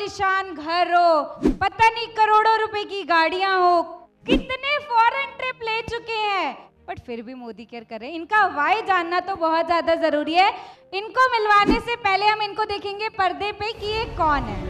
आलीशान घर हो, पता नहीं करोड़ों रुपए की गाड़ियां हो, कितने फॉरेन ट्रिप ले चुके हैं, बट फिर भी मोदी केयर कर रहे हैं। इनका वाई जानना तो बहुत ज्यादा जरूरी है। इनको मिलवाने से पहले हम इनको देखेंगे पर्दे पे कि ये कौन है।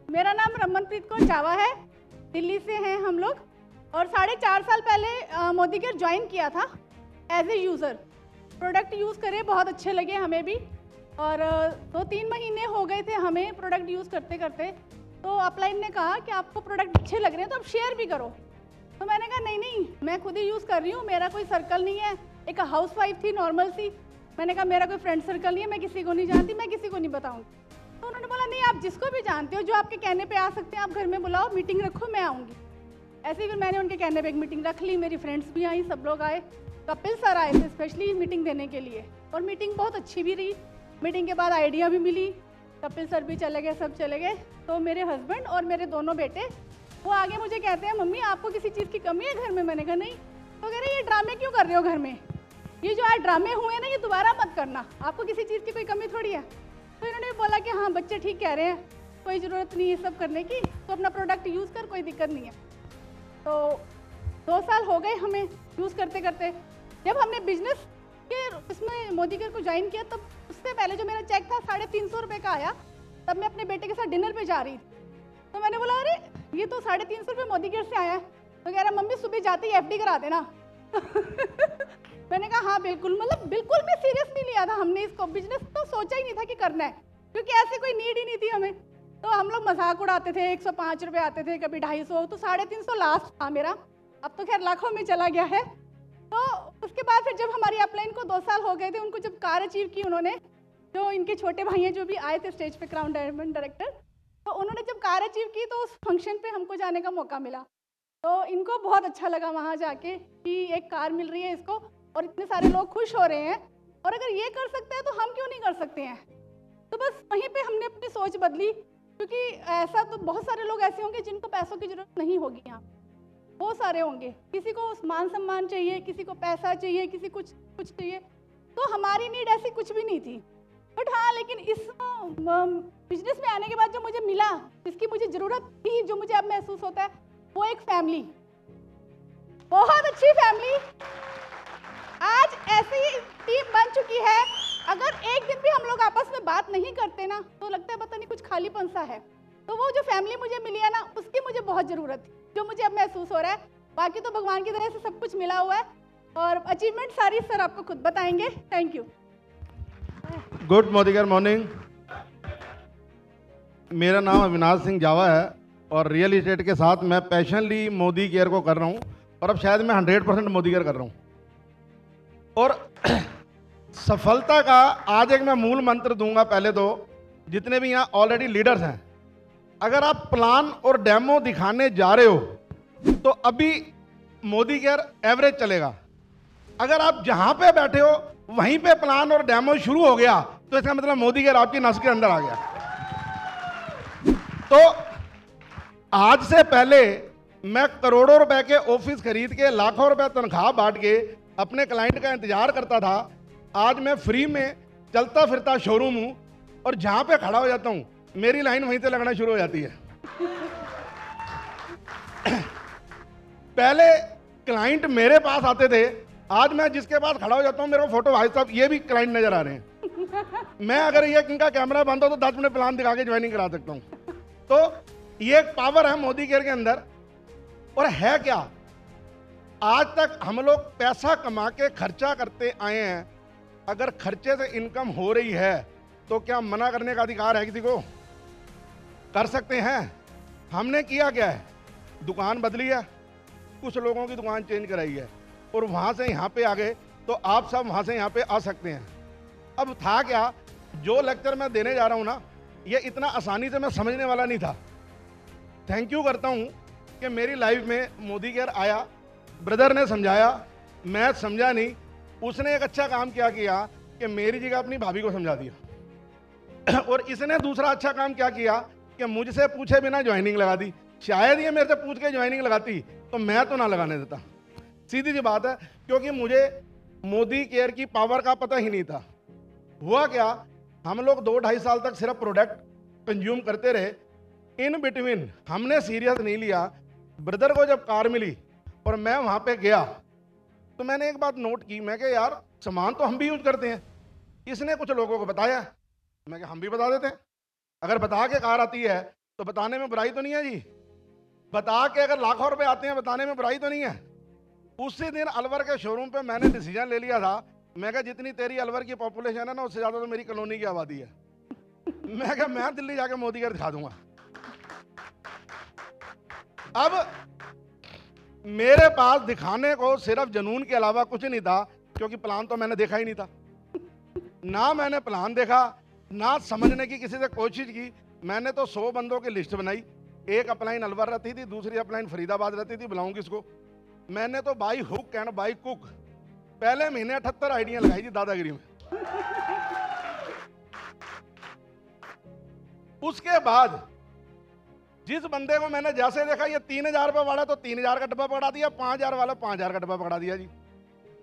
मेरा नाम रमनप्रीत कौर जावा है, दिल्ली से हैं हम लोग और 4.5 साल पहले मोदी केयर ज्वाइन किया था as a user. Product use करे, बहुत अच्छे लगे हमें भी और 2-3 महीने हो गए थे हमें प्रोडक्ट यूज़ करते करते। तो अपलाइन ने कहा कि आपको प्रोडक्ट अच्छे लग रहे हैं तो आप शेयर भी करो। तो मैंने कहा नहीं मैं खुद ही यूज़ कर रही हूँ, मेरा कोई सर्कल नहीं है, एक हाउसवाइफ थी नॉर्मल सी। मैंने कहा मेरा कोई फ्रेंड सर्कल नहीं है, मैं किसी को नहीं जानती, मैं किसी को नहीं बताऊँगी। तो उन्होंने बोला नहीं आप जिसको भी जानते हो जो आपके कहने पे आ सकते हैं आप घर में बुलाओ, मीटिंग रखो, मैं आऊँगी। ऐसे ही फिर मैंने उनके कहने पे एक मीटिंग रख ली, मेरी फ्रेंड्स भी आई, सब लोग आए, कपिल सर आए थे स्पेशली मीटिंग देने के लिए और मीटिंग बहुत अच्छी भी रही। मीटिंग के बाद आइडिया भी मिली, कपिल सर भी चले गए, सब चले गए। तो मेरे हस्बैंड और मेरे दोनों बेटे वो आगे मुझे कहते हैं मम्मी आपको किसी चीज़ की कमी है घर में? मैंने कहा नहीं। तो कह रहे ये ड्रामे क्यों कर रहे हो घर में, ये जो आज ड्रामे हुए ना ये दोबारा मत करना, आपको किसी चीज़ की कोई कमी थोड़ी है। तो इन्होंने बोला कि हाँ बच्चे ठीक कह रहे हैं, कोई ज़रूरत नहीं है सब करने की, तो अपना प्रोडक्ट यूज़ कर, कोई दिक्कत नहीं है। तो 2 साल हो गए हमें यूज़ करते करते। जब हमने बिजनेस के इसमें मोदी केयर को ज्वाइन किया तब उससे पहले जो मेरा चेक था 350 रुपये का आया, तब मैं अपने बेटे के साथ डिनर पे जा रही थी। तो मैंने बोला अरे ये तो 350 रुपये मोदी केयर से आया है। तो कह रहा मम्मी सुबह जाते ही FD करा देना। मैंने कहा हाँ बिल्कुल, मतलब बिल्कुल भी सीरियस नहीं लिया था हमने इसको, बिजनेस तो सोचा ही नहीं था कि करना है क्योंकि ऐसे कोई नीड ही नहीं थी हमें। तो हम लोग मजाक उड़ाते थे, 105 रुपये आते थे, कभी 250, तो 350 लास्ट था मेरा, अब तो खैर लाखों में चला गया है। तो उसके बाद फिर जब हमारी अपलाइन को 2 साल हो गए थे, उनको जब कार अचीव की उन्होंने, जो इनके छोटे भाई हैं जो भी आए थे स्टेज पे क्राउन डायमंड डायरेक्टर, तो उन्होंने जब कार अचीव की तो उस फंक्शन पे हमको जाने का मौका मिला। तो इनको बहुत अच्छा लगा वहाँ जाके कि एक कार मिल रही है इसको और इतने सारे लोग खुश हो रहे हैं, और अगर ये कर सकते हैं तो हम क्यों नहीं कर सकते हैं। तो बस वहीं पे हमने अपनी सोच बदली, क्योंकि ऐसा तो बहुत सारे लोग ऐसे होंगे जिनको पैसों की ज़रूरत नहीं होगी, यहाँ बहुत सारे होंगे, किसी को मान सम्मान चाहिए, किसी को पैसा चाहिए, किसी कुछ चाहिए। तो हमारी नीड ऐसी कुछ भी नहीं थी। बट हाँ, लेकिन इस बिजनेस में आने के बाद जो मुझे मिला, जिसकी मुझे ज़रूरत थी, जो मुझे अब महसूस होता है, वो एक फैमिली, बहुत अच्छी फैमिली। आज ऐसी टीम बन चुकी है, अगर एक दिन भी हम लोग आपस में बात नहीं करते ना तो लगता है पता नहीं कुछ खालीपन सा है। तो वो जो फैमिली मुझे मिली है ना, उसकी मुझे बहुत ज़रूरत थी, जो मुझे अब महसूस हो रहा है। बाकी तो भगवान की तरह से सब कुछ मिला हुआ है और अचीवमेंट सारी सर आपको खुद बताएंगे। Thank you. Good Modi care morning. मेरा नाम अविनाश सिंह जावा है और रियल इस्टेट के साथ मैं पैशनली मोदी केयर को कर रहा हूँ और अब शायद मैं 100% मोदी केयर कर रहा हूँ। और सफलता का आज एक मैं मूल मंत्र दूंगा। पहले तो जितने भी यहाँ ऑलरेडी लीडर्स हैं, अगर आप प्लान और डेमो दिखाने जा रहे हो तो अभी मोदी केयर एवरेज चलेगा। अगर आप जहाँ पे बैठे हो वहीं पे प्लान और डेमो शुरू हो गया तो इसका मतलब मोदी केयर आपकी नस के अंदर आ गया। तो आज से पहले मैं करोड़ों रुपए के ऑफिस खरीद के लाखों रुपए तनख्वाह बांट के अपने क्लाइंट का इंतजार करता था। आज मैं फ्री में चलता फिरता शोरूम हूं और जहां पे खड़ा हो जाता हूं मेरी लाइन वहीं से लगना शुरू हो जाती है। पहले क्लाइंट मेरे पास आते थे, आज मैं जिसके पास खड़ा हो जाता हूं मेरे को फोटो, भाई साहब ये भी क्लाइंट नजर आ रहे हैं। मैं अगर ये इनका कैमरा बंद हो तो 10 मिनट प्लान दिखा के ज्वाइनिंग करा सकता हूँ। तो ये एक पावर है मोदी केयर के अंदर। और है क्या, आज तक हम लोग पैसा कमा के खर्चा करते आए हैं, अगर खर्चे से इनकम हो रही है तो क्या मना करने का अधिकार है किसी को? कर सकते हैं। हमने किया क्या है, दुकान बदली है, कुछ लोगों की दुकान चेंज कराई है और वहाँ से यहाँ पे आ गए, तो आप सब वहाँ से यहाँ पे आ सकते हैं। अब था क्या, जो लेक्चर मैं देने जा रहा हूँ ना, ये इतना आसानी से मैं समझने वाला नहीं था। थैंक यू करता हूँ कि मेरी लाइफ में मोदी केयर आया, ब्रदर ने समझाया, मैं समझा नहीं, उसने एक अच्छा काम किया कि मेरी जगह अपनी भाभी को समझा दिया। और इसने दूसरा अच्छा काम क्या किया कि मुझसे पूछे बिना ज्वाइनिंग लगा दी। शायद ये मेरे से पूछ के ज्वाइनिंग लगाती तो मैं तो ना लगाने देता, सीधी सी बात है, क्योंकि मुझे मोदी केयर की पावर का पता ही नहीं था। हुआ क्या, हम लोग 2-2.5 साल तक सिर्फ प्रोडक्ट कंज्यूम करते रहे। इन बिटवीन हमने सीरियस नहीं लिया। ब्रदर को जब कार मिली और मैं वहाँ पे गया तो मैंने एक बात नोट की, मैं कि यार सामान तो हम भी यूज करते हैं। इसने कुछ लोगों को बताया, मैं कि हम भी बता देते हैं। अगर बता के कार आती है तो बताने में बुराई तो नहीं है जी। बता के अगर लाखों रुपए आते हैं बताने में बुराई तो नहीं है। उसी दिन अलवर के शोरूम पे मैंने डिसीजन ले लिया था, मैं कहा जितनी तेरी अलवर की पॉपुलेशन है ना, उससे ज़्यादा तो मेरी कॉलोनी की आबादी है। मैं कहा मैं दिल्ली जाके मोदी केयर दिखा दूंगा। अब मेरे पास दिखाने को सिर्फ जुनून के अलावा कुछ नहीं था, क्योंकि प्लान तो मैंने देखा ही नहीं था। ना मैंने प्लान देखा, ना समझने की किसी से कोशिश की। मैंने तो 100 बंदों की लिस्ट बनाई। एक अपलाइन अलवर रहती थी, दूसरी अपलाइन फरीदाबाद रहती थी, बुलाऊं किसको? मैंने तो by hook and by cook पहले महीने 78 आइडिया लगाई थी दादागिरी में। उसके बाद जिस बंदे को मैंने जैसे देखा ये 3000 रुपये वाला, तो 3000 का डब्बा पकड़ा दिया, 5000 वाला 5000 का डब्बा पकड़ा दिया जी।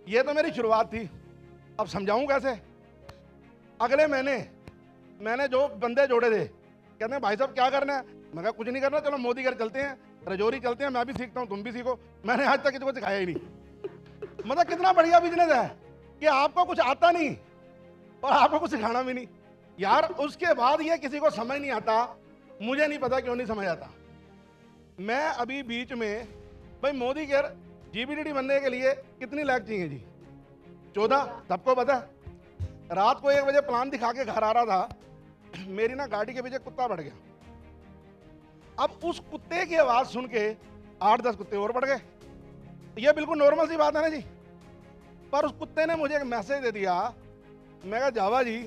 ये तो मेरी शुरुआत थी। अब समझाऊं कैसे? अगले महीने मैंने जो बंदे जोड़े थे, कहते हैं भाई साहब क्या करना है? मैं कहा कुछ नहीं करना, चलो मोदी केयर चलते हैं, रजौरी चलते हैं, मैं भी सीखता हूँ तुम भी सीखो। मैंने आज तक किसी को सिखाया ही नहीं। मतलब कितना बढ़िया बिजनेस है कि आपको कुछ आता नहीं और आपको कुछ सिखाना भी नहीं यार। उसके बाद ये किसी को समझ नहीं आता, मुझे नहीं पता क्यों नहीं समझ आता। मैं अभी बीच में, भाई मोदी केयर जीबीडीडी बनने के लिए कितनी लाख चाहिए जी? 14, सबको पता है। रात को 1 बजे प्लान दिखा के घर आ रहा था, मेरी ना गाड़ी के पीछे कुत्ता बढ़ गया। अब उस कुत्ते की आवाज सुन के 8-10 कुत्ते और बढ़ गए। ये बिल्कुल नॉर्मल सी बात है ना जी। पर उस कुत्ते ने मुझे एक मैसेज दे दिया। मैं कहा जावा जी,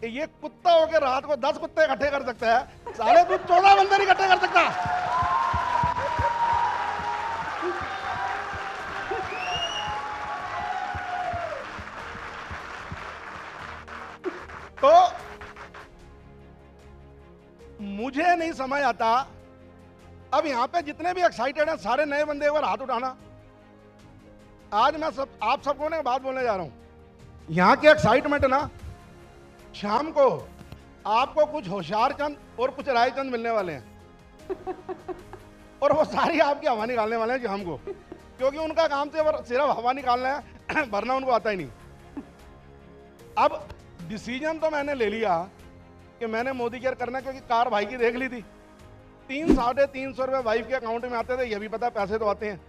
ये कुत्ता होकर रात को 10 कुत्ते इकट्ठे कर सकता है, साले तू 14 बंदे नहीं इकट्ठे कर सकता। तो मुझे नहीं समझ आता। अब यहां पे जितने भी एक्साइटेड हैं सारे नए बंदे एक बार हाथ उठाना। आज मैं आप सबको ने बात बोलने जा रहा हूं। यहां की एक्साइटमेंट ना, शाम को आपको कुछ होशियार चंद और कुछ रायचंद मिलने वाले हैं और वो सारी आपकी हवा निकालने वाले हैं शाम को, क्योंकि उनका काम सिर्फ हवा निकालना है, भरना उनको आता ही नहीं। अब डिसीजन तो मैंने ले लिया कि मैंने मोदी केयर करना, क्योंकि कार भाई की देख ली थी। 300-350 रुपये वाइफ के अकाउंट में आते थे, ये भी पता पैसे तो आते हैं।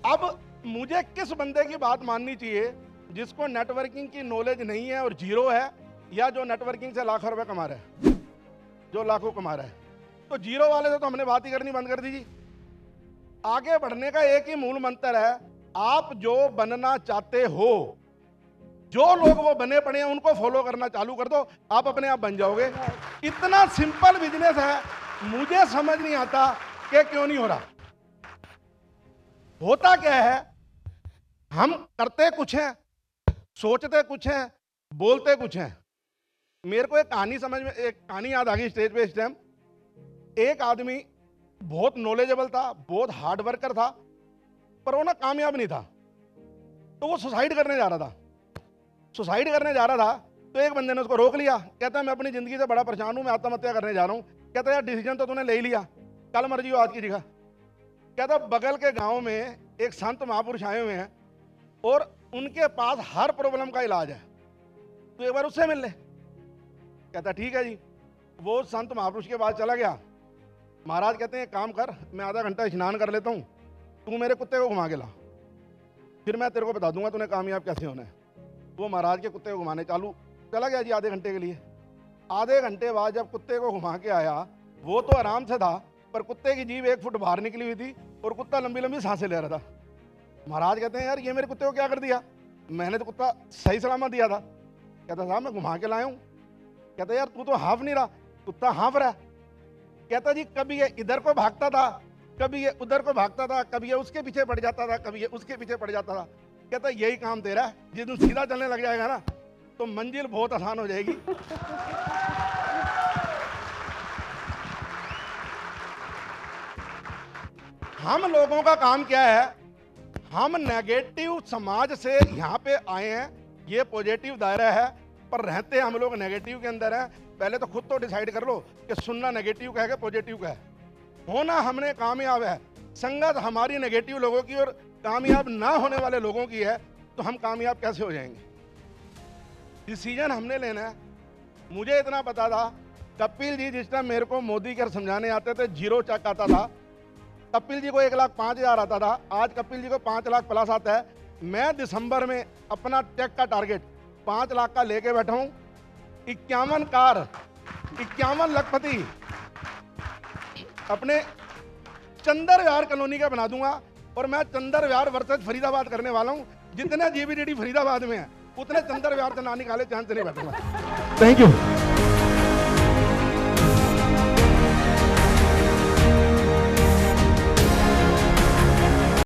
अब मुझे किस बंदे की बात माननी चाहिए जिसको नेटवर्किंग की नॉलेज नहीं है और जीरो है, या जो नेटवर्किंग से लाखों रुपए कमा रहा है, जो लाखों कमा रहा है? तो जीरो वाले से तो हमने बात ही करनी बंद कर दी जी। आगे बढ़ने का एक ही मूल मंत्र है, आप जो बनना चाहते हो, जो लोग वो बने पड़े हैं उनको फॉलो करना चालू कर दो, आप अपने आप बन जाओगे। इतना सिंपल बिजनेस है। मुझे समझ नहीं आता कि क्यों नहीं हो रहा। होता क्या है, हम करते कुछ हैं, सोचते कुछ हैं, बोलते कुछ हैं। मेरे को एक कहानी याद आ गई स्टेज पे इस टाइम। एक आदमी बहुत नॉलेजेबल था, बहुत हार्ड वर्कर था, पर वो ना कामयाब नहीं था, तो वो सुसाइड करने जा रहा था। तो एक बंदे ने उसको रोक लिया। कहता है मैं अपनी जिंदगी से बड़ा परेशान हूं, मैं आत्महत्या करने जा रहा हूं। कहता है यार डिसीजन तो तूने ले ही लिया, कल मर्जी हो आज की जगह। कहता बगल के गांव में एक संत महापुरुष आए हुए हैं और उनके पास हर प्रॉब्लम का इलाज है। तू एक बार उससे मिल ले। कहता ठीक है जी। वो संत महापुरुष के पास चला गया। महाराज कहते हैं काम कर, मैं आधा घंटा स्नान कर लेता हूँ, तू मेरे कुत्ते को घुमा के ला, फिर मैं तेरे को बता दूंगा तूने कामयाब कैसे होना है। वो महाराज के कुत्ते को घुमाने चला गया जी आधे घंटे के लिए। आधे घंटे बाद जब कुत्ते को घुमा के आया, वो तो आराम से था, पर कुत्ते की जीभ 1 फुट बाहर निकली हुई थी और कुत्ता लंबी लंबी सांसें ले रहा था। महाराज कहते हैं यार ये मेरे कुत्ते को क्या कर दिया, मैंने तो कुत्ता सही सलामत दिया था। कहता साहब मैं घुमा के लाया हूँ। कहता यार तू तो हाँफ नहीं रहा, कुत्ता हाँफ रहा है। कहता जी कभी ये इधर को भागता था, कभी ये उधर को भागता था, कभी ये उसके पीछे पड़ जाता था, कभी ये उसके पीछे पड़ जाता था। कहता यही काम तेरा है, जिस दिन सीधा चलने लग जाएगा ना तो मंजिल बहुत आसान हो जाएगी। हम लोगों का काम क्या है, हम नेगेटिव समाज से यहाँ पे आए हैं, ये पॉजिटिव दायरा है, पर रहते हम लोग नेगेटिव के अंदर हैं। पहले तो खुद तो डिसाइड कर लो कि सुनना नेगेटिव का है कि पॉजिटिव का है। होना हमने कामयाब है, संगत हमारी नेगेटिव लोगों की और कामयाब ना होने वाले लोगों की है, तो हम कामयाब कैसे हो जाएंगे। डिसीजन हमने लेना है। मुझे इतना पता था, कपिल जी जिस टाइम मेरे को मोदी केयर समझाने आते थे 0 चेक आता था, कपिल जी को 1,05,000 आता था, आज कपिल जी को 5 लाख प्लस आता है। मैं दिसंबर में अपना टेक का टारगेट 5 लाख का लेके बैठा हूं। 51 कार, 51 लखपति अपने चंदर विहार कॉलोनी का बना दूंगा, और मैं चंदर विहार वर्सेस फरीदाबाद करने वाला हूं। जितने जीबीडीडी फरीदाबाद में है उतने चंदर विहार से ना निकाले चांद से नहीं बैठूंगा। Thank you.